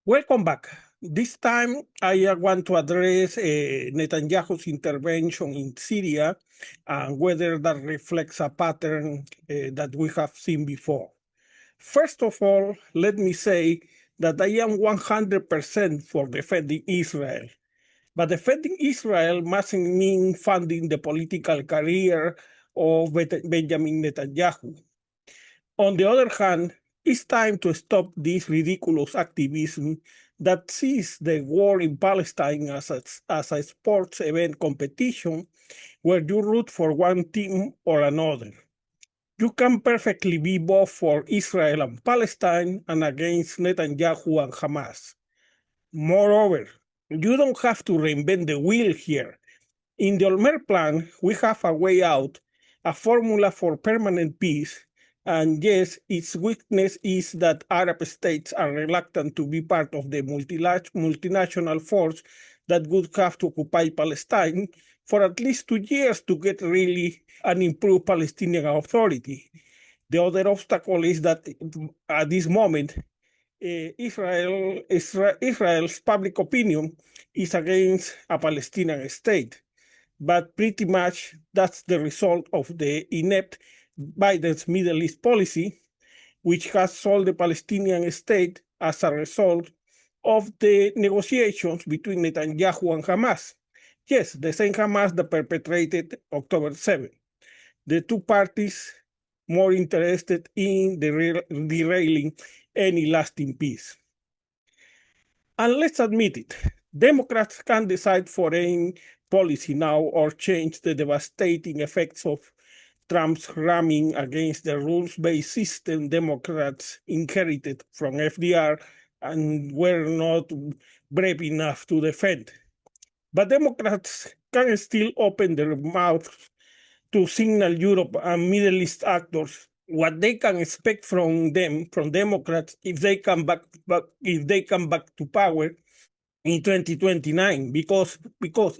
Welcome back. This time, I want to address Netanyahu's intervention in Syria and whether that reflects a pattern that we have seen before. First of all, let me say that I am 100% for defending Israel. But defending Israel mustn't mean funding the political career of Benjamin Netanyahu. On the other hand, it's time to stop this ridiculous activism that sees the war in Palestine as a sports event competition where you root for one team or another. You can perfectly be both for Israel and Palestine and against Netanyahu and Hamas. Moreover, you don't have to reinvent the wheel here. In the Olmer plan, we have a way out, a formula for permanent peace. And yes, its weakness is that Arab states are reluctant to be part of the multinational force that would have to occupy Palestine for at least 2 years to get really an improved Palestinian Authority. The other obstacle is that at this moment, Israel's public opinion is against a Palestinian state. But pretty much that's the result of the inept Biden's Middle East policy, which has sold the Palestinian state as a result of the negotiations between Netanyahu and Hamas. Yes, the same Hamas that perpetrated October 7. The two parties more interested in derailing any lasting peace. And let's admit it, Democrats can decide foreign policy now or change the devastating effects of Trump's ramming against the rules-based system Democrats inherited from FDR and were not brave enough to defend. But Democrats can still open their mouths to signal Europe and Middle East actors what they can expect from them, from Democrats, if they come back to power in 2029. Because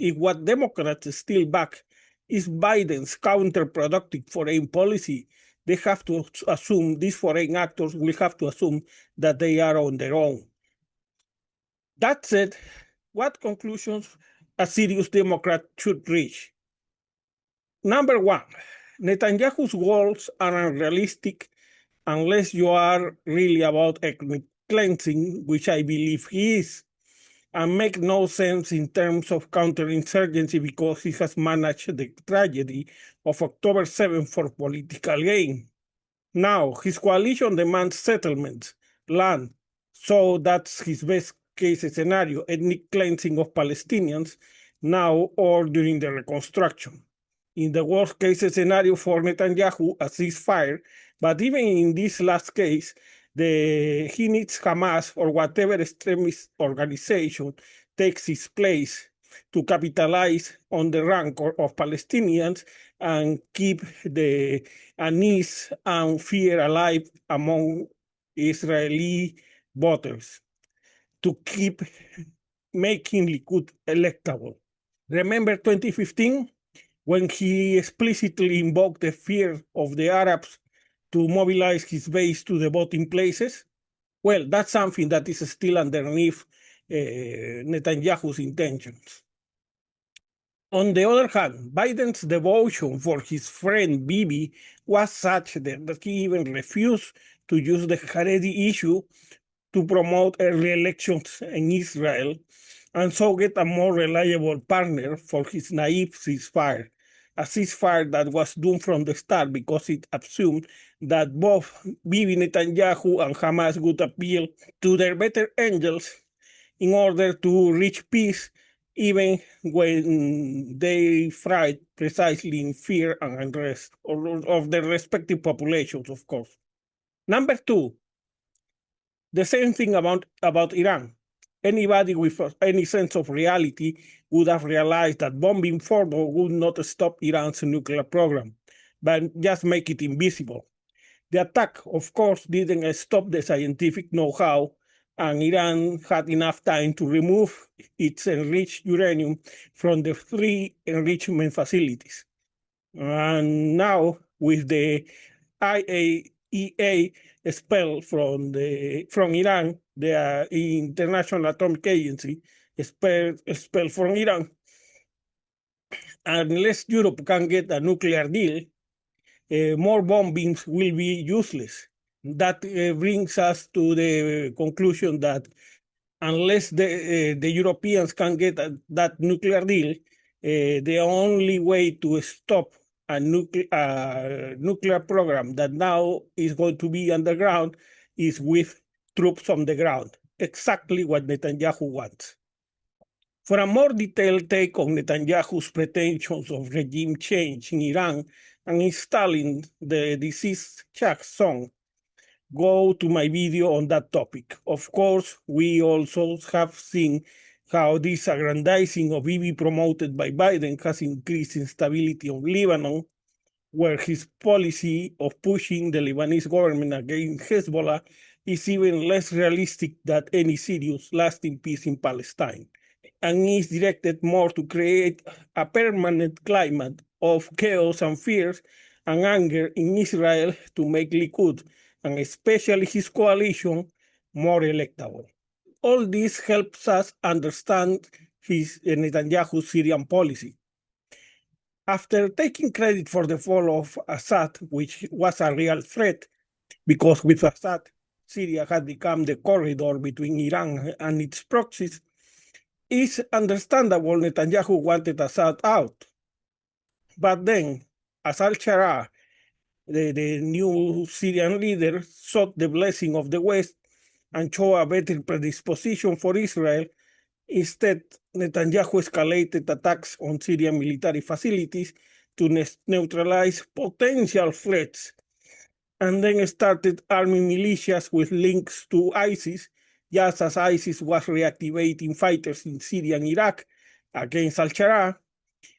if what Democrats still back is Biden's counterproductive foreign policy, they have to assume, these foreign actors will have to assume that they are on their own. That said, what conclusions a serious Democrat should reach? Number one, Netanyahu's goals are unrealistic unless you are really about ethnic cleansing, which I believe he is, and make no sense in terms of counterinsurgency because he has managed the tragedy of October 7 for political gain. Now, his coalition demands settlements, land, so that's his best case scenario, ethnic cleansing of Palestinians now or during the reconstruction. In the worst case scenario for Netanyahu, a ceasefire, but even in this last case, he needs Hamas or whatever extremist organization takes its place to capitalize on the rancor of Palestinians and keep the unease and fear alive among Israeli voters, to keep making Likud electable. Remember 2015? When he explicitly invoked the fear of the Arabs to mobilize his base to the voting places? Well, that's something that is still underneath Netanyahu's intentions. On the other hand, Biden's devotion for his friend Bibi was such that he even refused to use the Haredi issue to promote early elections in Israel and so get a more reliable partner for his naive ceasefire. A ceasefire that was doomed from the start because it assumed that both Bibi Netanyahu and Hamas would appeal to their better angels in order to reach peace, even when they thrive precisely in fear and unrest of their respective populations, of course. Number two, the same thing about Iran. Anybody with any sense of reality would have realized that bombing Fordo would not stop Iran's nuclear program, but just make it invisible. The attack, of course, didn't stop the scientific know-how, and Iran had enough time to remove its enriched uranium from the 3 enrichment facilities. And now, with the IAEA expelled from Iran, the International Atomic Agency expelled from Iran. Unless Europe can get a nuclear deal, more bombings will be useless. That brings us to the conclusion that unless the Europeans can get that nuclear deal, the only way to stop a nuclear program that now is going to be underground is with troops on the ground. Exactly what Netanyahu wants. For a more detailed take on Netanyahu's pretensions of regime change in Iran and installing the deceased Shah song, go to my video on that topic. Of course, we also have seen how this aggrandizing of Bibi promoted by Biden has increased instability of Lebanon, where his policy of pushing the Lebanese government against Hezbollah is even less realistic than any serious lasting peace in Palestine, and is directed more to create a permanent climate of chaos and fears and anger in Israel to make Likud, and especially his coalition, more electable. All this helps us understand Netanyahu's Syrian policy. After taking credit for the fall of Assad, which was a real threat, because with Assad, Syria had become the corridor between Iran and its proxies, it's understandable Netanyahu wanted Assad out. But then, as al-Shara, the new Syrian leader, sought the blessing of the West and showed a better predisposition for Israel, instead, Netanyahu escalated attacks on Syrian military facilities to neutralize potential threats, and then started arming militias with links to ISIS, just as ISIS was reactivating fighters in Syria and Iraq against al-Shara,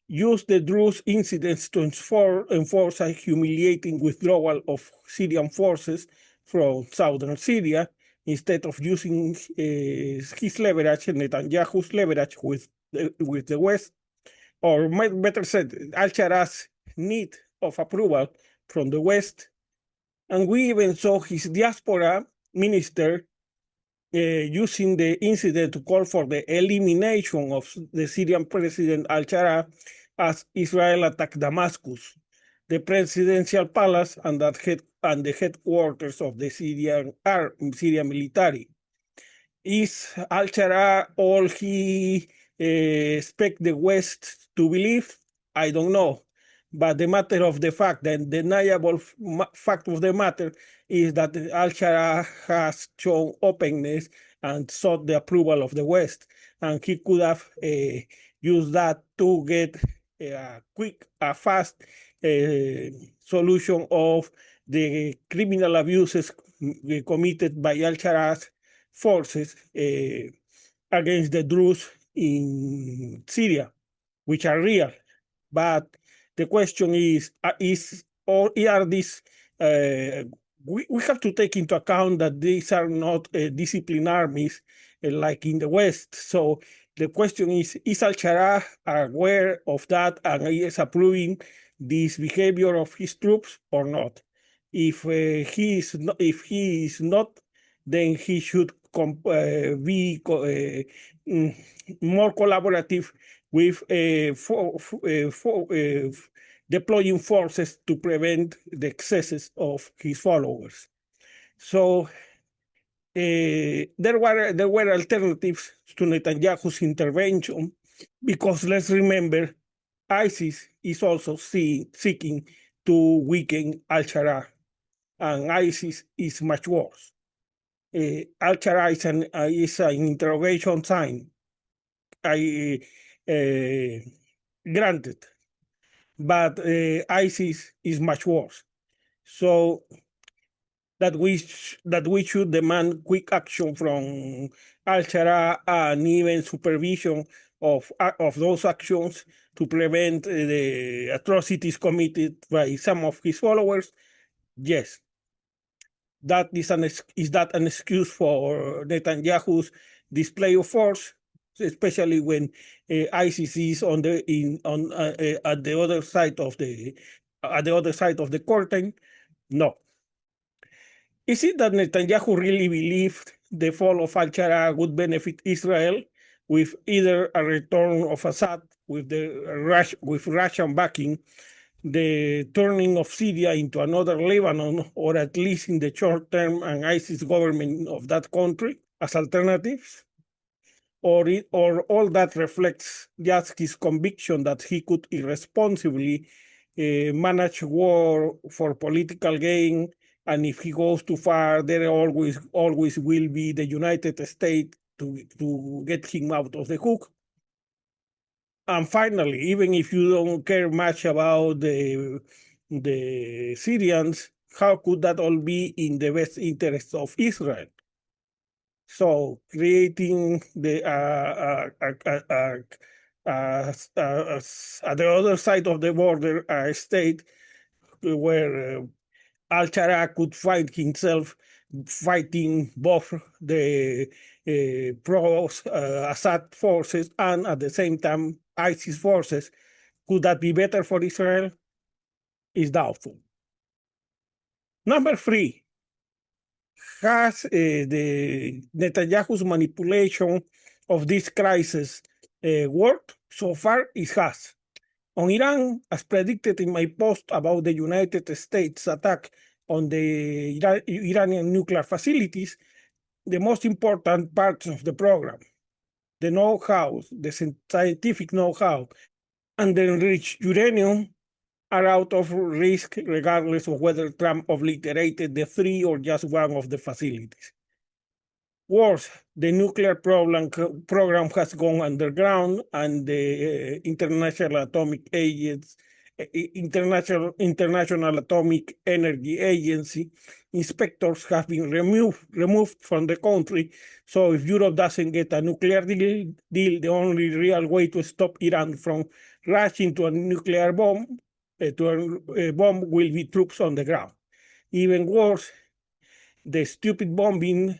used the Druze incidents to enforce a humiliating withdrawal of Syrian forces from southern Syria, instead of using his leverage, Netanyahu's leverage with the West, or better said, al-Shara's need of approval from the West. And we even saw his diaspora minister using the incident to call for the elimination of the Syrian president al-Shara as Israel attacked Damascus, the presidential palace, and the headquarters of the Syrian military. Is al-Shara all he expect the West to believe? I don't know. But the matter of the fact, the undeniable fact of the matter is that al-Shara has shown openness and sought the approval of the West. And he could have used that to get a quick, fast solution of the criminal abuses committed by al-Shara's forces against the Druze in Syria, which are real. But the question is or are these, we have to take into account that these are not disciplined armies like in the West. So the question is al-Shara aware of that and is approving this behavior of his troops or not? If he is not, then he should be more collaborative with deploying forces to prevent the excesses of his followers. So there were alternatives to Netanyahu's intervention, because let's remember, ISIS is also seeking to weaken al-Shara, and ISIS is much worse. al-Shara is an interrogation sign. Granted, but ISIS is much worse. So that we should demand quick action from al-Shara and even supervision of those actions to prevent the atrocities committed by some of his followers. Yes, that is that an excuse for Netanyahu's display of force, especially when ISIS is at the other side of the curtain? No. Is it that Netanyahu really believed the fall of al-Shara would benefit Israel with either a return of Assad with Russian backing, the turning of Syria into another Lebanon, or at least in the short term, an ISIS government of that country as alternatives? Or all that reflects just his conviction that he could irresponsibly manage war for political gain, and if he goes too far, there always will be the United States to get him out of the hook. And finally, even if you don't care much about the Syrians, how could that all be in the best interest of Israel? So creating at the other side of the border a state where al-Shara could find himself fighting both the pro-Assad forces and at the same time ISIS forces. Could that be better for Israel? Is doubtful. Number 3, has the Netanyahu's manipulation of this crisis worked? So far, it has. On Iran, as predicted in my post about the United States attack on the Iranian nuclear facilities, the most important parts of the program, the know-how, the scientific know-how, and the enriched uranium are out of risk regardless of whether Trump obliterated the 3 or just one of the facilities. Worse, the nuclear program has gone underground, and the International Atomic Energy Agency inspectors have been removed from the country. So if Europe doesn't get a nuclear deal, the only real way to stop Iran from rushing to a nuclear bomb will be troops on the ground. Even worse, the stupid bombing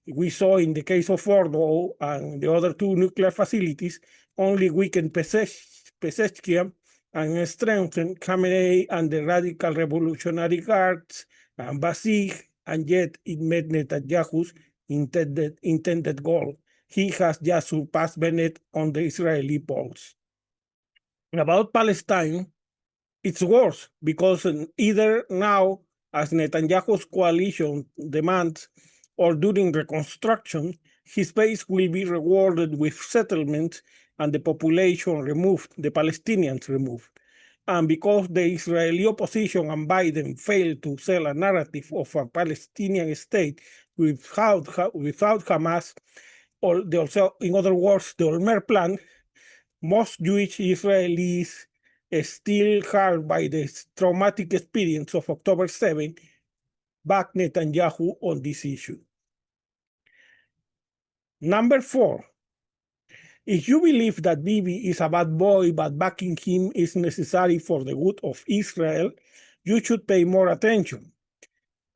we saw in the case of Fordo and the other 2 nuclear facilities only weakened Pezeshkian and strengthened Khamenei and the Radical Revolutionary Guards and Basij, and yet it met Netanyahu's intended goal. He has just surpassed Bennett on the Israeli polls. About Palestine, it's worse because either now, as Netanyahu's coalition demands, or during reconstruction, his base will be rewarded with settlements and the population removed, the Palestinians removed. And because the Israeli opposition and Biden failed to sell a narrative of a Palestinian state without Hamas, or in other words, the Olmer plan, most Jewish Israelis still hurt by the traumatic experience of October 7 back Netanyahu on this issue. Number 4, if you believe that Bibi is a bad boy, but backing him is necessary for the good of Israel, you should pay more attention.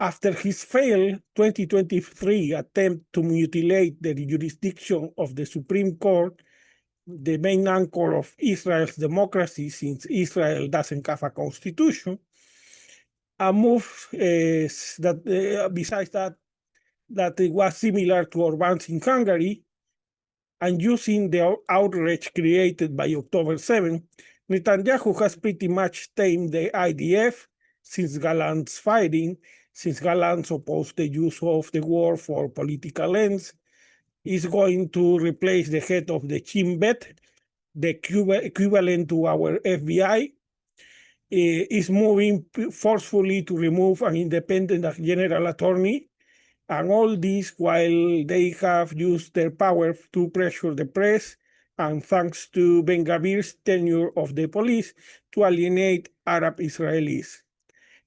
After his failed 2023 attempt to mutilate the jurisdiction of the Supreme Court, the main anchor of Israel's democracy, since Israel doesn't have a constitution, a move besides that it was similar to Orban's in Hungary, and using the outrage created by October 7, Netanyahu has pretty much tamed the IDF since Gallant's fighting, since Gallant opposed the use of the war for political ends, is going to replace the head of the Shin Bet, the equivalent to our FBI, is moving forcefully to remove an independent general attorney, and all this while they have used their power to pressure the press, and thanks to Ben Gavir's tenure of the police, to alienate Arab Israelis.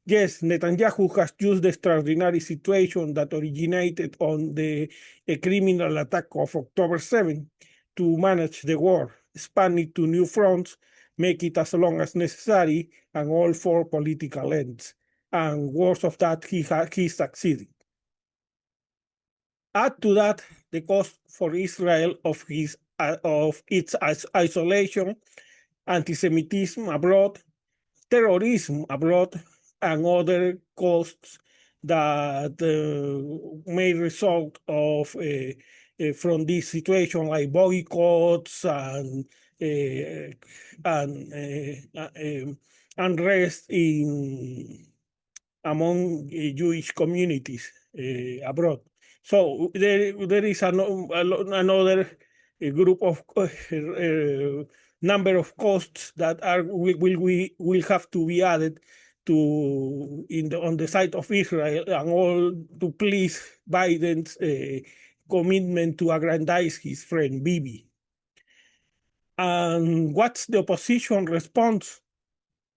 Yes, Netanyahu has used the extraordinary situation that originated on the criminal attack of October 7 to manage the war, span it to new fronts, make it as long as necessary, and all for political ends. And worse of that, he succeeded. Add to that the cost for Israel of its isolation, anti-Semitism abroad, terrorism abroad, and other costs that may result of from this situation, like boycotts and unrest among Jewish communities abroad. So there is another group of number of costs that will have to be added to on the side of Israel, and all to please Biden's commitment to aggrandize his friend Bibi. And what's the opposition response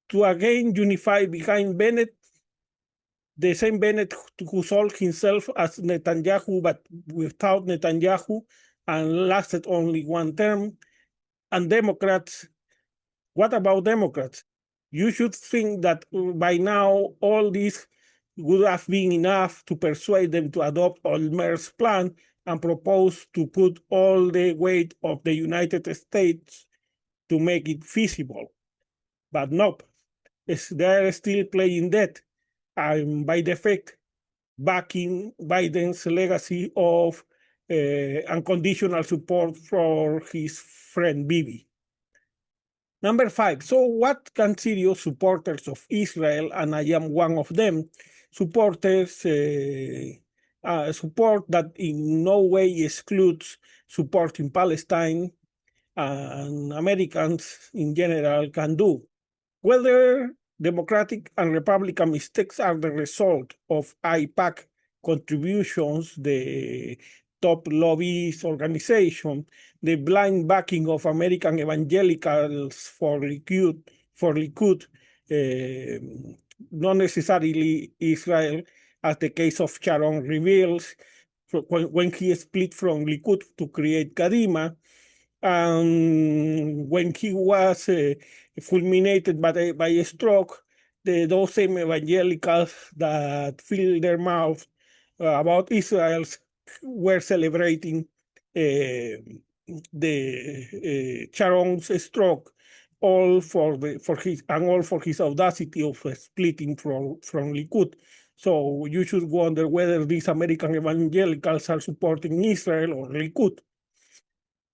to again unify behind Bennett? The same Bennett who sold himself as Netanyahu, but without Netanyahu, and lasted only one term. And Democrats, what about Democrats? You should think that by now all this would have been enough to persuade them to adopt Olmer's plan and propose to put all the weight of the United States to make it feasible. But nope, they're still playing dead, and by defect, backing Biden's legacy of unconditional support for his friend Bibi. Number 5, so what can serious supporters of Israel, and I am one of them, supporters support that in no way excludes supporting Palestine and Americans in general can do? Whether Democratic and Republican mistakes are the result of IPAC contributions, the top lobbyist organization, the blind backing of American evangelicals for Likud, not necessarily Israel, as the case of Sharon reveals, when he split from Likud to create Kadima, and when he was fulminated by a stroke, those same evangelicals that filled their mouth about Israel were celebrating Sharon's stroke, all for his audacity of splitting from Likud. So you should wonder whether these American evangelicals are supporting Israel or Likud,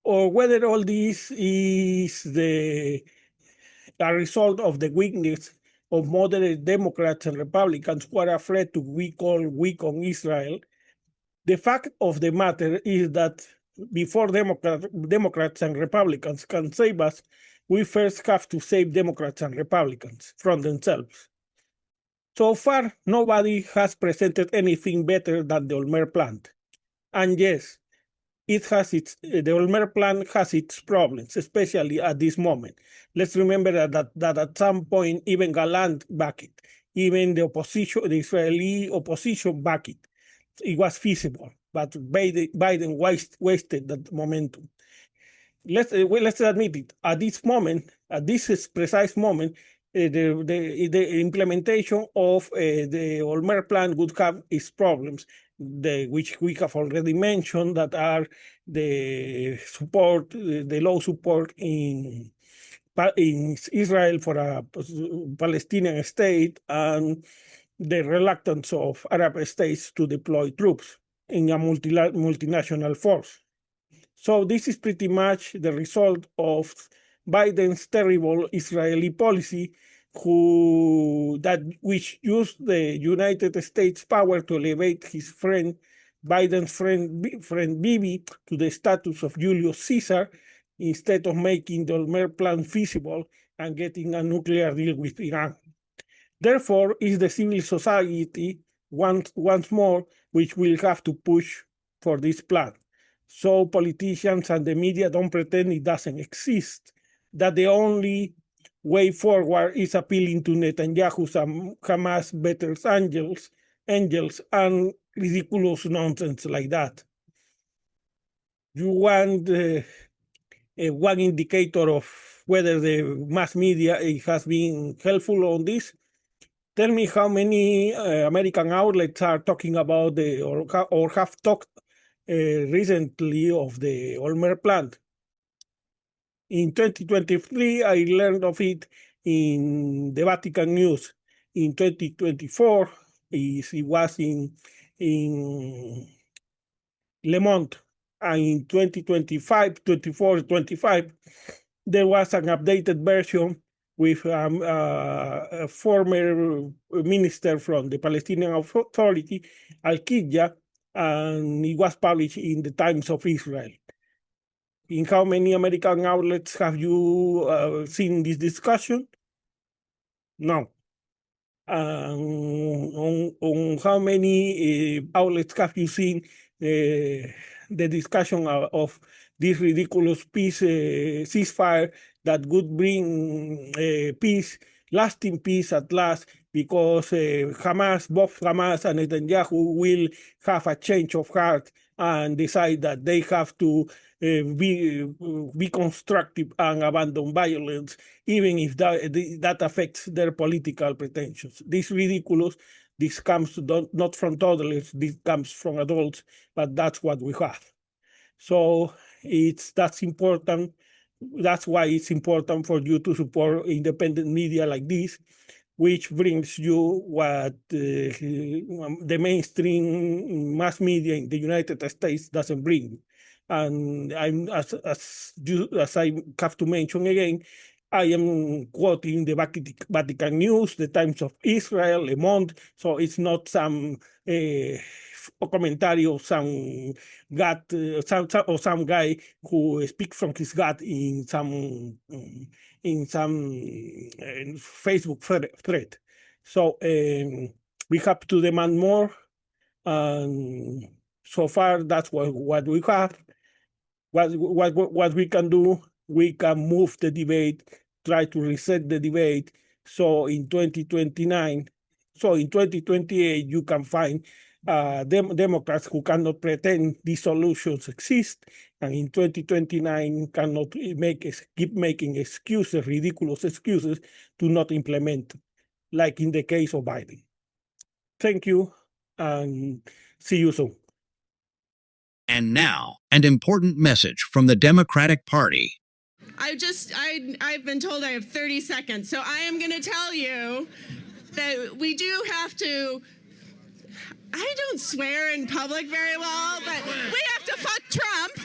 or whether all this is a result of the weakness of moderate Democrats and Republicans who are afraid to be called weak on Israel. The fact of the matter is that before Democrats and Republicans can save us, we first have to save Democrats and Republicans from themselves. So far, nobody has presented anything better than the Olmer plan. And yes, the Olmer plan has its problems, especially at this moment. Let's remember that at some point, even Gallant backed it. Even the Israeli opposition backed it. It was feasible, but Biden wasted that momentum. Let's admit it. At this precise moment, the implementation of the Olmer plan would have its problems, which we have already mentioned, that are the low support in Israel for a Palestinian state, and the reluctance of Arab states to deploy troops in a multinational force. So this is pretty much the result of Biden's terrible Israeli policy, which used the United States power to elevate his Biden's friend Bibi to the status of Julius Caesar, instead of making the Olmer plan feasible and getting a nuclear deal with Iran. Therefore, it's the civil society once more which will have to push for this plan. So politicians and the media don't pretend it doesn't exist, that the only way forward is appealing to Netanyahu's Hamas better angels, and ridiculous nonsense like that. You want one indicator of whether the mass media has been helpful on this? Tell me how many American outlets are talking about or have talked recently of the Olmer plan. In 2023, I learned of it in the Vatican News. In 2024, It was in Le Monde, and in 2025, 24, 25, there was an updated version with a former minister from the Palestinian Authority, Al-Qidja, and it was published in the Times of Israel. In how many American outlets have you seen this discussion? No. On how many outlets have you seen the discussion of this ridiculous peace ceasefire that would bring peace, lasting peace at last, because Hamas, both Hamas and Netanyahu will have a change of heart and decide that they have to be constructive and abandon violence, even if that affects their political pretensions. This is ridiculous. This comes not from toddlers, this comes from adults, but that's what we have. So that's important. That's why it's important for you to support independent media like this, which brings you what the mainstream mass media in the United States doesn't bring. And I'm, as I have to mention again, I am quoting the Vatican News, the Times of Israel, Le Monde, so it's not some commentary of some gut, some guy who speaks from his gut in some Facebook thread. So we have to demand more, and so far that's what we have. What we can do, we can move the debate, try to reset the debate. So in 2029, so in 2028, you can find Democrats who cannot pretend these solutions exist, and in 2029 cannot keep making excuses, ridiculous excuses, to not implement, like in the case of Biden. Thank you, and see you soon. And now, an important message from the Democratic Party. I've been told I have 30 seconds, so I am going to tell you that we do have to, I don't swear in public very well, but we have to fuck Trump.